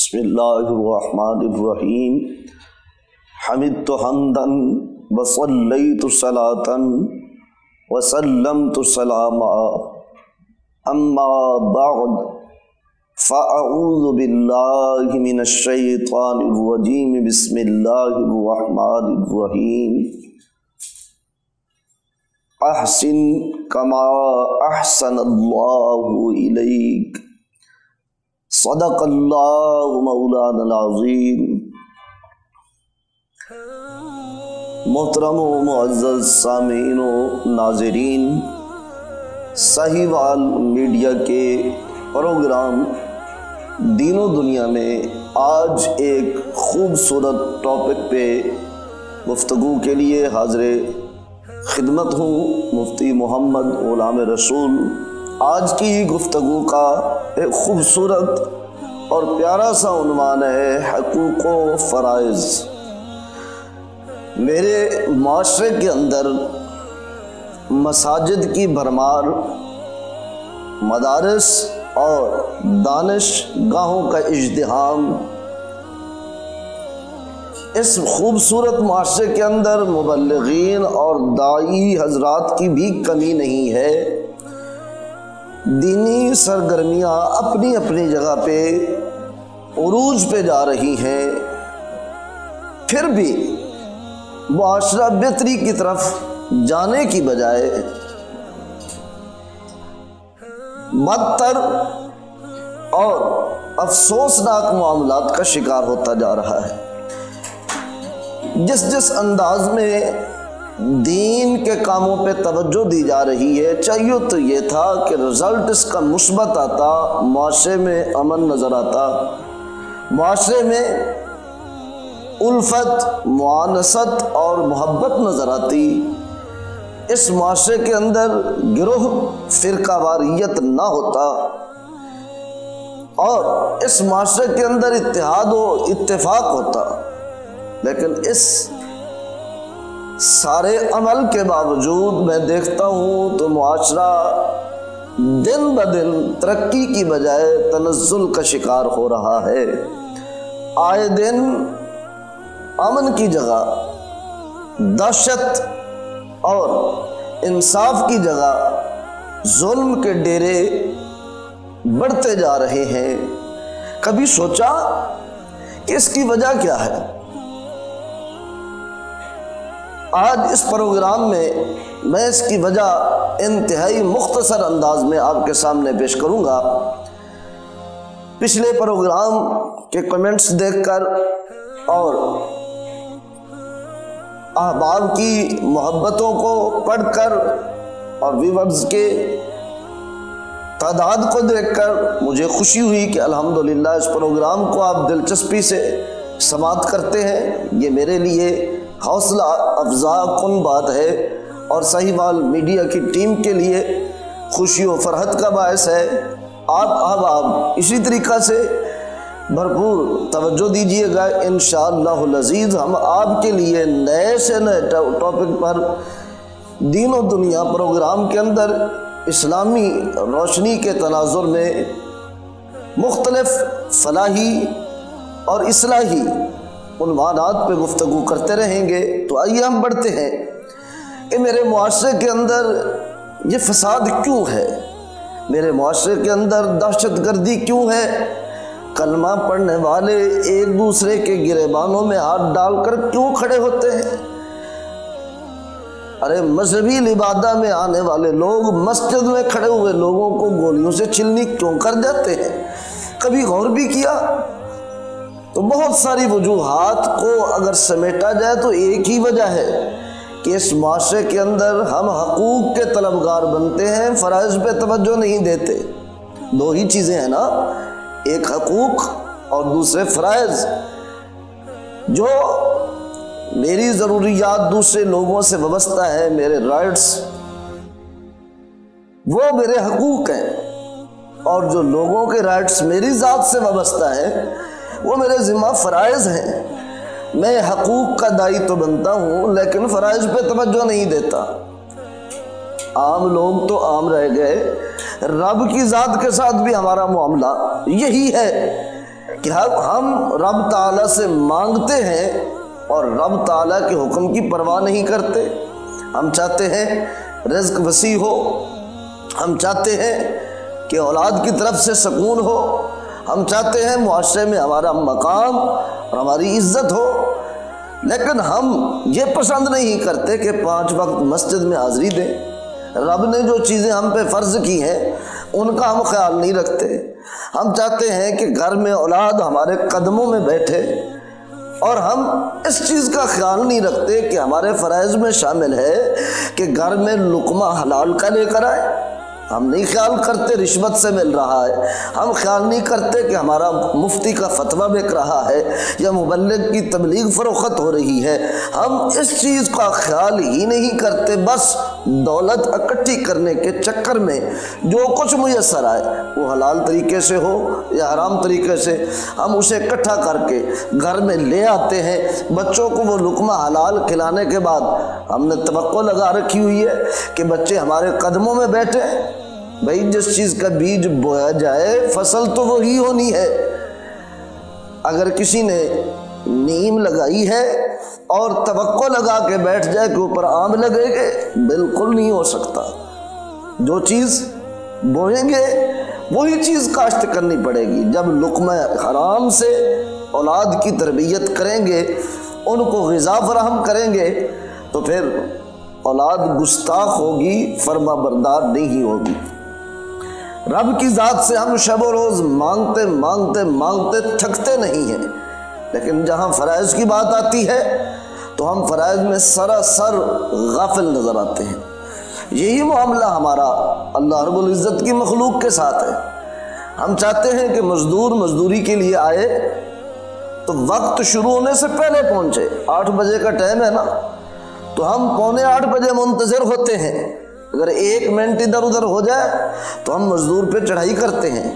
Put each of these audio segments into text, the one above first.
بسم اللہ الرحمن الرحیم حمدت حمدا وصلیت صلاۃ وسلمت سلاما اما بعد فاعوذ باللہ من الشیطان الرجیم بسم اللہ الرحمن الرحیم احسن کما احسن اللہ الیک صدق اللہ مولانا العظیم۔ محترم و معزز سامعین و ناظرین، ساہیوال میڈیا کے پروگرام دین و دنیا میں آج ایک خوبصورت ٹاپک پہ گفتگو کے لیے حاضر خدمت ہوں۔ مفتی محمد غلام رسول۔ آج کی گفتگو کا ایک خوبصورت اور پیارا سا عنوان ہے حقوق و فرائض۔ میرے معاشرے کے اندر مساجد کی بھرمار، مدارس اور دانش گاہوں کا ازدحام، اس خوبصورت معاشرے کے اندر مبلغین اور داعی حضرات کی بھی کمی نہیں ہے۔ دینی سرگرمیاں اپنی اپنی جگہ پہ عروج پہ جا رہی ہیں، پھر بھی معاشرہ بہتری کی طرف جانے کی بجائے بدتر اور افسوسناک معاملات کا شکار ہوتا جا رہا ہے۔ جس انداز میں دین کے کاموں پہ توجہ دی جا رہی ہے، چاہیے تو یہ تھا کہ رزلٹ اس کا مثبت آتا، معاشرے میں امن نظر آتا، معاشرے میں الفت، معانست اور محبت نظر آتی، اس معاشرے کے اندر گروہ فرقہ واریت نہ ہوتا اور اس معاشرے کے اندر اتحاد و اتفاق ہوتا۔ لیکن اس سارے عمل کے باوجود میں دیکھتا ہوں تو معاشرہ دن بدن ترقی کی بجائے تنزل کا شکار ہو رہا ہے۔ آئے دن امن کی جگہ دہشت اور انصاف کی جگہ ظلم کے ڈیرے بڑھتے جا رہے ہیں۔ کبھی سوچا کہ اس کی وجہ کیا ہے؟ آج اس پروگرام میں اس کی وجہ انتہائی مختصر انداز میں آپ کے سامنے پیش کروں گا۔ پچھلے پروگرام کے کمنٹس دیکھ کر اور احباب کی محبتوں کو پڑھ کر اور ویورز کے تعداد کو دیکھ کر مجھے خوشی ہوئی کہ الحمدللہ اس پروگرام کو آپ دلچسپی سے سماعت کرتے ہیں۔ یہ میرے لیے حوصلہ افزا کن بات ہے اور ساہیوال میڈیا کی ٹیم کے لیے خوشی و فرحت کا باعث ہے۔ آپ احباب اسی طریقہ سے بھرپور توجہ دیجیے گا۔ انشاءاللہ العزیز ہم آپ کے لیے نئے سے نئے ٹاپک پر دین و دنیا پروگرام کے اندر اسلامی روشنی کے تناظر میں مختلف فلاحی اور اصلاحی عنوانات پہ گفتگو کرتے رہیں گے۔ تو آئیے ہم بڑھتے ہیں کہ میرے معاشرے کے اندر یہ فساد کیوں ہے، میرے معاشرے کے اندر دہشت گردی کیوں ہے، کلمہ پڑھنے والے ایک دوسرے کے گریبانوں میں ہاتھ ڈال کر کیوں کھڑے ہوتے ہیں، ارے مذہبی لبادہ میں آنے والے لوگ مسجد میں کھڑے ہوئے لوگوں کو گولیوں سے چھلنی کیوں کر جاتے ہیں؟ کبھی غور بھی کیا؟ تو بہت ساری وجوہات کو اگر سمیٹا جائے تو ایک ہی وجہ ہے کہ اس معاشرے کے اندر ہم حقوق کے طلبگار بنتے ہیں، فرائض پہ توجہ نہیں دیتے۔ دو ہی چیزیں ہیں نا، ایک حقوق اور دوسرے فرائض۔ جو میری ضروریات دوسرے لوگوں سے وابستہ ہے، میرے رائٹس، وہ میرے حقوق ہیں، اور جو لوگوں کے رائٹس میری ذات سے وابستہ ہیں وہ میرے ذمہ فرائض ہیں۔ میں حقوق کا داعی تو بنتا ہوں لیکن فرائض پہ توجہ نہیں دیتا۔ عام لوگ تو عام رہ گئے، رب کی ذات کے ساتھ بھی ہمارا معاملہ یہی ہے کہ ہم رب تعالیٰ سے مانگتے ہیں اور رب تعالیٰ کے حکم کی پرواہ نہیں کرتے۔ ہم چاہتے ہیں رزق وسیع ہو، ہم چاہتے ہیں کہ اولاد کی طرف سے سکون ہو، ہم چاہتے ہیں معاشرے میں ہمارا مقام اور ہماری عزت ہو، لیکن ہم یہ پسند نہیں کرتے کہ 5 وقت مسجد میں حاضری دیں۔ رب نے جو چیزیں ہم پہ فرض کی ہیں ان کا ہم خیال نہیں رکھتے۔ ہم چاہتے ہیں کہ گھر میں اولاد ہمارے قدموں میں بیٹھے، اور ہم اس چیز کا خیال نہیں رکھتے کہ ہمارے فرائض میں شامل ہے کہ گھر میں لقمہ حلال کا لے کر آئے۔ ہم نہیں خیال کرتے رشوت سے مل رہا ہے، ہم خیال نہیں کرتے کہ ہمارا مفتی کا فتویٰ بک رہا ہے یا مبلغ کی تبلیغ فروخت ہو رہی ہے۔ ہم اس چیز کا خیال ہی نہیں کرتے، بس دولت اکٹھی کرنے کے چکر میں جو کچھ میسر آئے وہ حلال طریقے سے ہو یا حرام طریقے سے، ہم اسے اکٹھا کر کے گھر میں لے آتے ہیں۔ بچوں کو وہ لقمہ حلال کھلانے کے بعد ہم نے توقع لگا رکھی ہوئی ہے کہ بچے ہمارے قدموں میں بیٹھے۔ بھئی جس چیز کا بیج بویا جائے فصل تو وہی ہونی ہے۔ اگر کسی نے نیم لگائی ہے اور توقع لگا کے بیٹھ جائے کہ اوپر آم لگے گے، بالکل نہیں ہو سکتا۔ جو چیز بوئیں گے وہی چیز کاشت کرنی پڑے گی۔ جب لقمہ حرام سے اولاد کی تربیت کریں گے، ان کو غذا فراہم کریں گے، تو پھر اولاد گستاخ ہوگی، فرما بردار نہیں ہوگی۔ رب کی ذات سے ہم شب و روز مانگتے مانگتے مانگتے تھکتے نہیں ہیں، لیکن جہاں فرائض کی بات آتی ہے تو ہم فرائض میں سراسر غافل نظر آتے ہیں۔ یہی معاملہ ہمارا اللہ رب العزت کی مخلوق کے ساتھ ہے۔ ہم چاہتے ہیں کہ مزدور مزدوری کے لیے آئے تو وقت شروع ہونے سے پہلے پہنچے۔ 8 بجے کا ٹائم ہے نا، تو ہم 7:45 بجے منتظر ہوتے ہیں۔ اگر 1 منٹ ادھر ادھر ہو جائے تو ہم مزدور پہ چڑھائی کرتے ہیں،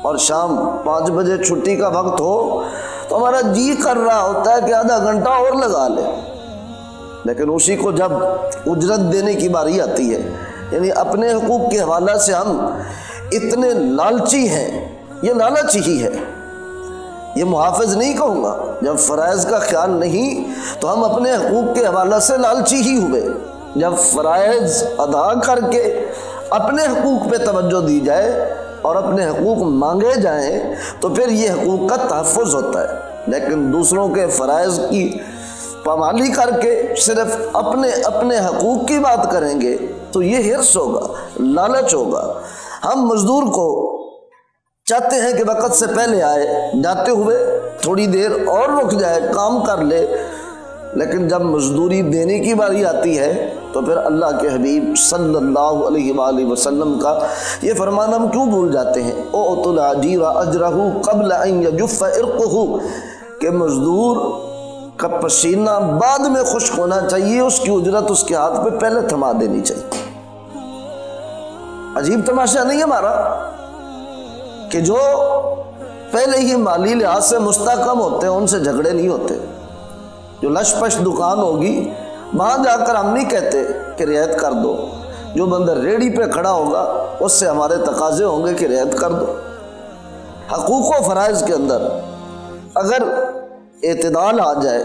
اور شام 5 بجے چھٹی کا وقت ہو تو ہمارا جی کر رہا ہوتا ہے کہ آدھا گھنٹہ اور لگا لے، لیکن اسی کو جب اجرت دینے کی باری آتی ہے، یعنی اپنے حقوق کے حوالہ سے ہم اتنے لالچی ہیں، یہ لالچ ہی ہے، یہ محافظ نہیں کہوں گا۔ جب فرائض کا خیال نہیں تو ہم اپنے حقوق کے حوالہ سے لالچی ہی ہوئے۔ جب فرائض ادا کر کے اپنے حقوق پہ توجہ دی جائے اور اپنے حقوق مانگے جائیں تو پھر یہ حقوق کا تحفظ ہوتا ہے، لیکن دوسروں کے فرائض کی پامالی کر کے صرف اپنے اپنے حقوق کی بات کریں گے تو یہ حرص ہوگا، لالچ ہوگا۔ ہم مزدور کو چاہتے ہیں کہ وقت سے پہلے آئے، جاتے ہوئے تھوڑی دیر اور رک جائے، کام کر لے، لیکن جب مزدوری دینے کی باری آتی ہے تو پھر اللہ کے حبیب صلی اللہ علیہ وآلہ وسلم کا یہ فرمان ہم کیوں بھول جاتے ہیں؟ اُعْطُوا الْأَجِيرَ أَجْرَهُ قَبْلَ أَنْ يَجُفَّ عِرْقُهُ، کہ مزدور کا پسینہ بعد میں خشک ہونا چاہیے، اس کی اجرت اس کے ہاتھ پہ پہلے تھما دینی چاہیے۔ عجیب تماشا نہیں ہمارا کہ جو پہلے ہی مالی لحاظ سے مستحکم ہوتے ہیں ان سے جھگڑے نہیں ہوتے۔ جو لش پش دکان ہوگی وہاں جا کر ہم نہیں کہتے کہ رعایت کر دو، جو بندہ ریڑھی پہ کھڑا ہوگا اس سے ہمارے تقاضے ہوں گے کہ رعایت کر دو۔ حقوق و فرائض کے اندر اگر اعتدال آ جائے،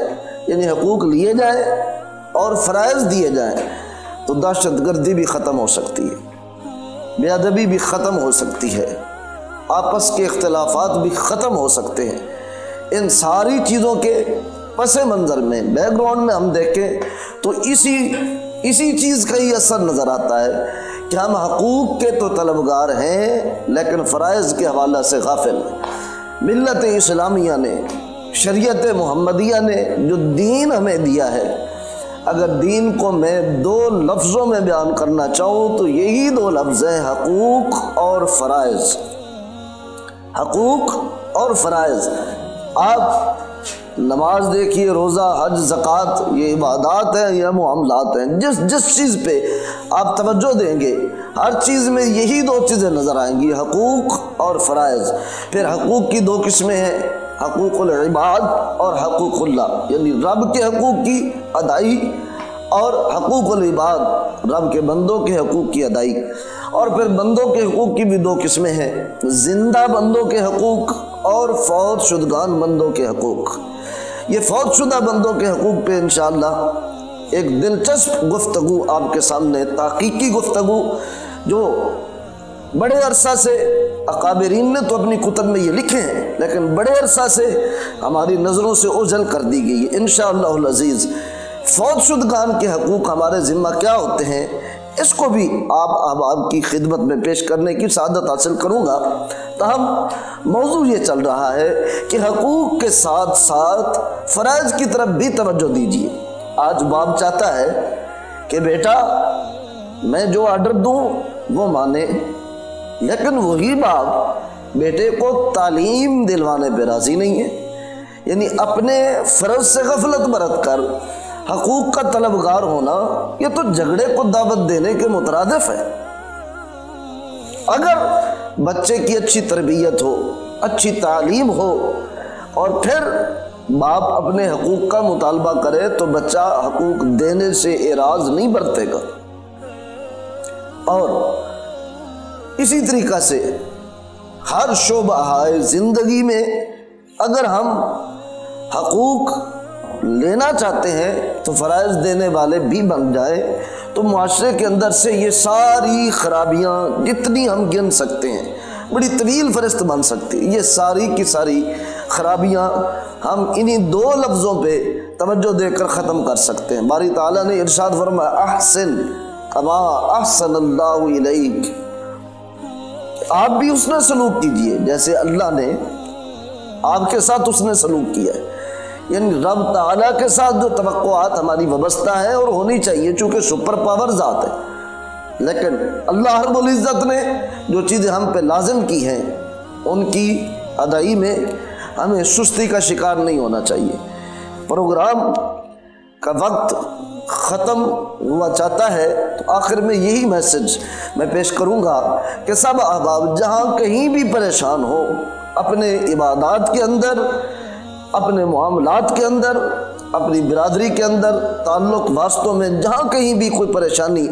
یعنی حقوق لیے جائیں اور فرائض دیے جائیں، تو دہشت گردی بھی ختم ہو سکتی ہے، بے ادبی بھی ختم ہو سکتی ہے، آپس کے اختلافات بھی ختم ہو سکتے ہیں۔ ان ساری چیزوں کے پس منظر میں بیک گراؤنڈ میں ہم دیکھیں تو اسی چیز کا ہی اثر نظر آتا ہے کہ ہم حقوق کے تو طلبگار ہیں لیکن فرائض کے حوالہ سے غافل۔ ملت اسلامیہ نے، شریعت محمدیہ نے جو دین ہمیں دیا ہے، اگر دین کو میں 2 لفظوں میں بیان کرنا چاہوں تو یہی 2 لفظ ہیں، حقوق اور فرائض۔ حقوق اور فرائض۔ آپ نماز دیکھیے، روزہ، حج، زکوٰۃ، یہ عبادات ہیں یا معاملات ہیں، جس چیز پہ آپ توجہ دیں گے ہر چیز میں یہی 2 چیزیں نظر آئیں گی، حقوق اور فرائض۔ پھر حقوق کی 2 قسمیں ہیں، حقوق العباد اور حقوق اللہ، یعنی رب کے حقوق کی ادائی، اور حقوق العباد، رب کے بندوں کے حقوق کی ادائی۔ اور پھر بندوں کے حقوق کی بھی 2 قسمیں ہیں، زندہ بندوں کے حقوق اور فوت شدگان بندوں کے حقوق۔ یہ فوت شدہ بندوں کے حقوق پہ انشاءاللہ ایک دلچسپ گفتگو آپ کے سامنے، تحقیقی گفتگو، جو بڑے عرصہ سے اکابرین نے تو اپنی کتب میں یہ لکھے ہیں، لیکن بڑے عرصہ سے ہماری نظروں سے اوجھل کر دی گئی ہے۔ انشاءاللہ العزیز فوت شدگان کے حقوق ہمارے ذمہ کیا ہوتے ہیں، اس کو بھی آپ احباب کی خدمت میں پیش کرنے کی سعادت حاصل کروں گا۔ تاہم موضوع یہ چل رہا ہے کہ حقوق کے ساتھ ساتھ فرائض کی طرف بھی توجہ دیجیے۔ آج باپ چاہتا ہے کہ بیٹا میں جو آرڈر دوں وہ مانے، لیکن وہی باپ بیٹے کو تعلیم دلوانے پہ راضی نہیں ہے۔ یعنی اپنے فرض سے غفلت برت کر حقوق کا طلبگار ہونا، یہ تو جھگڑے کو دعوت دینے کے مترادف ہے۔ اگر بچے کی اچھی تربیت ہو، اچھی تعلیم ہو، اور پھر باپ اپنے حقوق کا مطالبہ کرے تو بچہ حقوق دینے سے اعراض نہیں برتے گا۔ اور اسی طریقہ سے ہر شعبہ زندگی میں اگر ہم حقوق لینا چاہتے ہیں تو فرائض دینے والے بھی بن جائیں تو معاشرے کے اندر سے یہ ساری خرابیاں جتنی ہم گن سکتے ہیں، بڑی طویل فہرست بن سکتی ہے، یہ ساری کی ساری خرابیاں ہم انہی دو لفظوں پہ توجہ دے کر ختم کر سکتے ہیں۔ باری تعالیٰ نے ارشاد فرمایا احسن کما احسن اللہ الیک، آپ بھی اس نے سلوک کیجئے جیسے اللہ نے آپ کے ساتھ اس نے سلوک کیا ہے۔ یعنی رب تعالیٰ کے ساتھ جو توقعات ہماری وابستہ ہیں اور ہونی چاہیے، چونکہ سپر پاور ذات ہے، لیکن اللہ رب العزت نے جو چیزیں ہم پہ لازم کی ہیں ان کی ادائی میں ہمیں سستی کا شکار نہیں ہونا چاہیے۔ پروگرام کا وقت ختم ہوا چاہتا ہے تو آخر میں یہی میسج میں پیش کروں گا کہ سب احباب جہاں کہیں بھی پریشان ہو، اپنے عبادات کے اندر، اپنے معاملات کے اندر، اپنی برادری کے اندر، تعلق واسطوں میں جہاں کہیں بھی کوئی پریشانی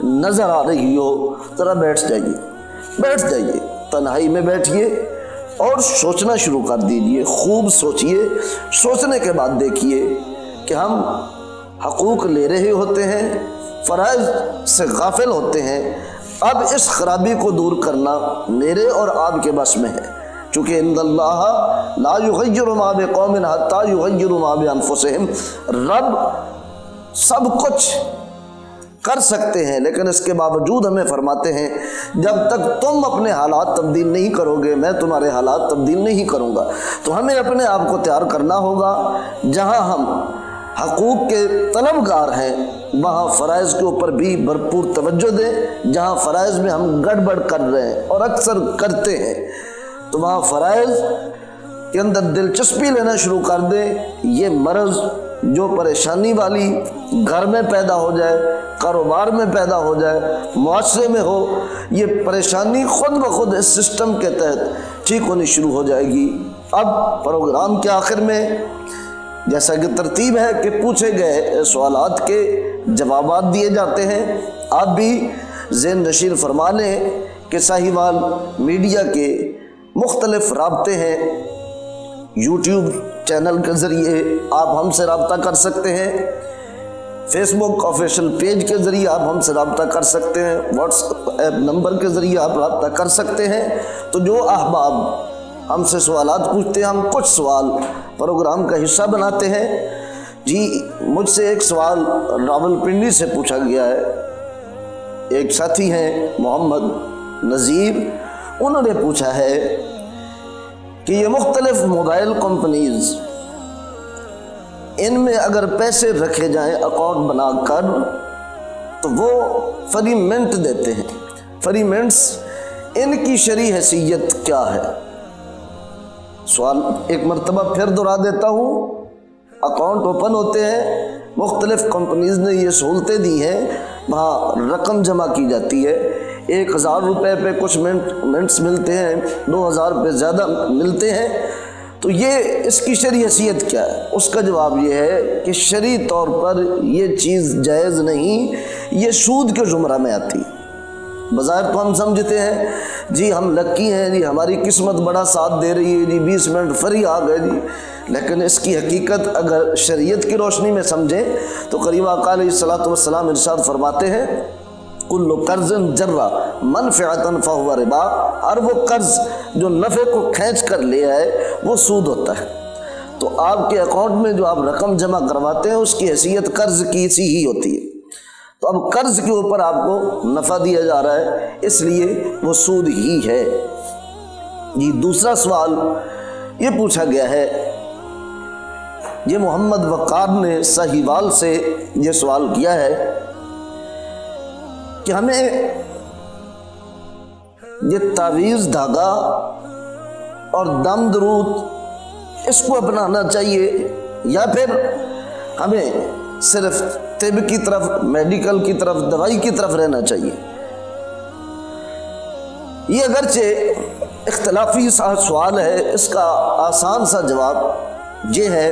نظر آ رہی ہو، ذرا بیٹھ جائیے، تنہائی میں بیٹھیے اور سوچنا شروع کر دیجئے۔ خوب سوچئے، سوچنے کے بعد دیکھیے کہ ہم حقوق لے رہے ہوتے ہیں، فرائض سے غافل ہوتے ہیں۔ اب اس خرابی کو دور کرنا میرے اور آپ کے بس میں ہے، چونکہ ان اللہ لا یغیر ما بقوم حتی یغیروا ما بانفسہم، رب سب کچھ کر سکتے ہیں، لیکن اس کے باوجود ہمیں فرماتے ہیں جب تک تم اپنے حالات تبدیل نہیں کرو گے میں تمہارے حالات تبدیل نہیں کروں گا۔ تو ہمیں اپنے آپ کو تیار کرنا ہوگا، جہاں ہم حقوق کے طلبگار ہیں وہاں فرائض کے اوپر بھی بھرپور توجہ دیں، جہاں فرائض میں ہم گڑبڑ کر رہے ہیں اور اکثر کرتے ہیں تو وہاں فرائض کے اندر دلچسپی لینا شروع کر دیں۔ یہ مرض جو پریشانی والی گھر میں پیدا ہو جائے، کاروبار میں پیدا ہو جائے، معاشرے میں ہو، یہ پریشانی خود بخود اس سسٹم کے تحت ٹھیک ہونی شروع ہو جائے گی۔ اب پروگرام کے آخر میں جیسا کہ ترتیب ہے کہ پوچھے گئے سوالات کے جوابات دیے جاتے ہیں، آپ بھی ذہن نشین فرما لیں کہ ساہیوال میڈیا کے مختلف رابطے ہیں۔ یوٹیوب چینل کے ذریعے آپ ہم سے رابطہ کر سکتے ہیں، فیس بک آفیشیل پیج کے ذریعے آپ ہم سے رابطہ کر سکتے ہیں، واٹس ایپ نمبر کے ذریعے آپ رابطہ کر سکتے ہیں۔ تو جو احباب ہم سے سوالات پوچھتے ہیں، ہم کچھ سوال پروگرام کا حصہ بناتے ہیں۔ جی مجھ سے ایک سوال راولپنڈی سے پوچھا گیا ہے، ایک ساتھی ہیں محمد نذیر، انہوں نے پوچھا ہے کہ یہ مختلف موبائل کمپنیز، ان میں اگر پیسے رکھے جائیں اکاؤنٹ بنا کر تو وہ فری منٹ دیتے ہیں، فری منٹس، ان کی شرعی حیثیت کیا ہے؟ سوال ایک مرتبہ پھر دہرا دیتا ہوں، اکاؤنٹ اوپن ہوتے ہیں، مختلف کمپنیز نے یہ سہولتیں دی ہیں، وہاں رقم جمع کی جاتی ہے، 1000 روپے پہ کچھ منٹس ملتے ہیں، 2000 پہ زیادہ ملتے ہیں، تو یہ اس کی شرعی حیثیت کیا ہے؟ اس کا جواب یہ ہے کہ شرعی طور پر یہ چیز جائز نہیں، یہ سود کے زمرہ میں آتی، بظاہر تو ہم سمجھتے ہیں جی ہم لکی ہیں، جی ہماری قسمت بڑا ساتھ دے رہی ہے، جی 20 منٹ فری آ گئے جی، لیکن اس کی حقیقت اگر شریعت کی روشنی میں سمجھیں تو قریب آقا علیہ الصلوۃ والسلام ارشاد فرماتے ہیں کل قرض جرا منفعۃ فہو ربا، ہر وہ قرض جو نفع کو کھینچ کر لے آئے وہ سود ہوتا ہے۔ تو آپ کے اکاؤنٹ میں جو آپ رقم جمع کرواتے ہیں اس کی حیثیت قرض کی سی ہی ہوتی ہے، تو اب قرض کے اوپر آپ کو نفع دیا جا رہا ہے، اس لیے وہ سود ہی ہے۔ جی دوسرا سوال یہ پوچھا گیا ہے، یہ محمد وقار نے صحیحوال سے یہ سوال کیا ہے کہ ہمیں یہ تعویذ دھاگا اور دم درود اس کو اپنانا چاہیے یا پھر ہمیں صرف طب کی طرف، میڈیکل کی طرف، دوائی کی طرف رہنا چاہیے؟ یہ اگرچہ اختلافی سوال ہے، اس کا آسان سا جواب یہ ہے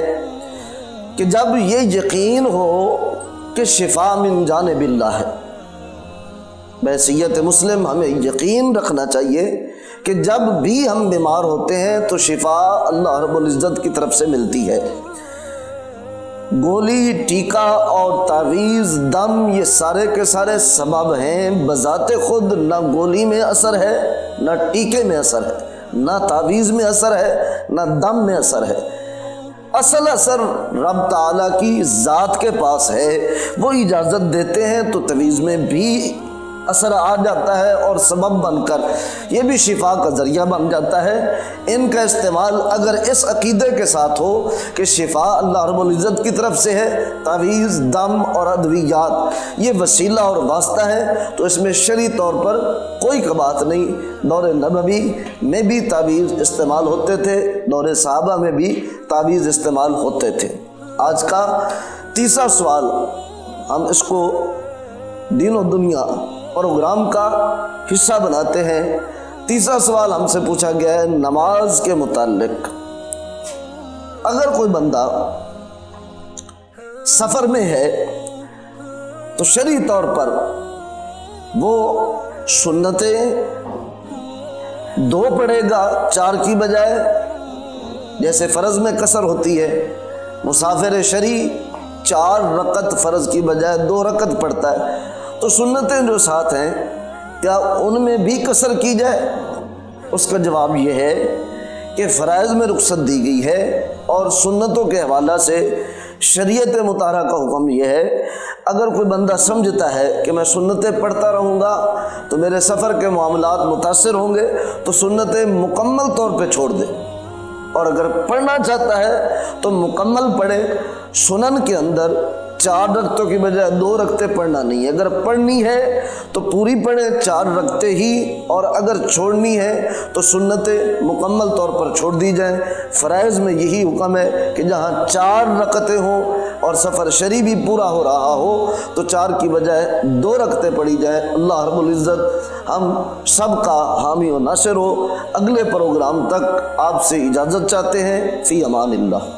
کہ جب یہ یقین ہو کہ شفا من جانب اللہ ہے، بحیثیت مسلم ہمیں یقین رکھنا چاہیے کہ جب بھی ہم بیمار ہوتے ہیں تو شفا اللہ رب العزت کی طرف سے ملتی ہے۔ گولی، ٹیکہ اور تعویذ، دم یہ سارے کے سارے سبب ہیں، بذات خود نہ گولی میں اثر ہے، نہ ٹیکے میں اثر ہے، نہ تعویذ میں اثر ہے، نہ دم میں اثر ہے۔ اصل اثر رب تعالیٰ کی ذات کے پاس ہے، وہ اجازت دیتے ہیں تو تعویذ میں بھی اثر آ جاتا ہے اور سبب بن کر یہ بھی شفا کا ذریعہ بن جاتا ہے۔ ان کا استعمال اگر اس عقیدے کے ساتھ ہو کہ شفا اللہ رب العزت کی طرف سے ہے، تعویذ، دم اور ادویات یہ وسیلہ اور واسطہ ہے، تو اس میں شرعی طور پر کوئی قباحت نہیں۔ دور نبوی میں بھی تعویذ استعمال ہوتے تھے، دور صحابہ میں بھی تعویذ استعمال ہوتے تھے۔ آج کا تیسرا سوال، ہم اس کو دین و دنیا پروگرام کا حصہ بناتے ہیں۔ تیسرا سوال ہم سے پوچھا گیا ہے نماز کے متعلق۔ اگر کوئی بندہ سفر میں ہے تو شرعی طور پر وہ سنتیں 2 پڑھے گا 4 کی بجائے، جیسے فرض میں قصر ہوتی ہے، مسافر شرعی 4 رکعت فرض کی بجائے 2 رکعت پڑھتا ہے، تو سنتیں جو ساتھ ہیں کیا ان میں بھی قصر کی جائے؟ اس کا جواب یہ ہے کہ فرائض میں رخصت دی گئی ہے اور سنتوں کے حوالہ سے شریعت مطہرہ کا حکم یہ ہے، اگر کوئی بندہ سمجھتا ہے کہ میں سنتیں پڑھتا رہوں گا تو میرے سفر کے معاملات متاثر ہوں گے تو سنتیں مکمل طور پہ چھوڑ دے، اور اگر پڑھنا چاہتا ہے تو مکمل پڑھے۔ سنن کے اندر 4 رکعتوں کی بجائے 2 رکعتیں پڑھنا نہیں ہے، اگر پڑھنی ہے تو پوری پڑھیں 4 رکعتیں ہی، اور اگر چھوڑنی ہے تو سنتیں مکمل طور پر چھوڑ دی جائیں۔ فرائض میں یہی حکم ہے کہ جہاں 4 رکعتیں ہوں اور سفر شرعی بھی پورا ہو رہا ہو تو 4 کی بجائے 2 رکعتیں پڑھی جائیں۔ اللہ رب العزت ہم سب کا حامی و ناصر ہو۔ اگلے پروگرام تک آپ سے اجازت چاہتے ہیں، فی امان اللہ۔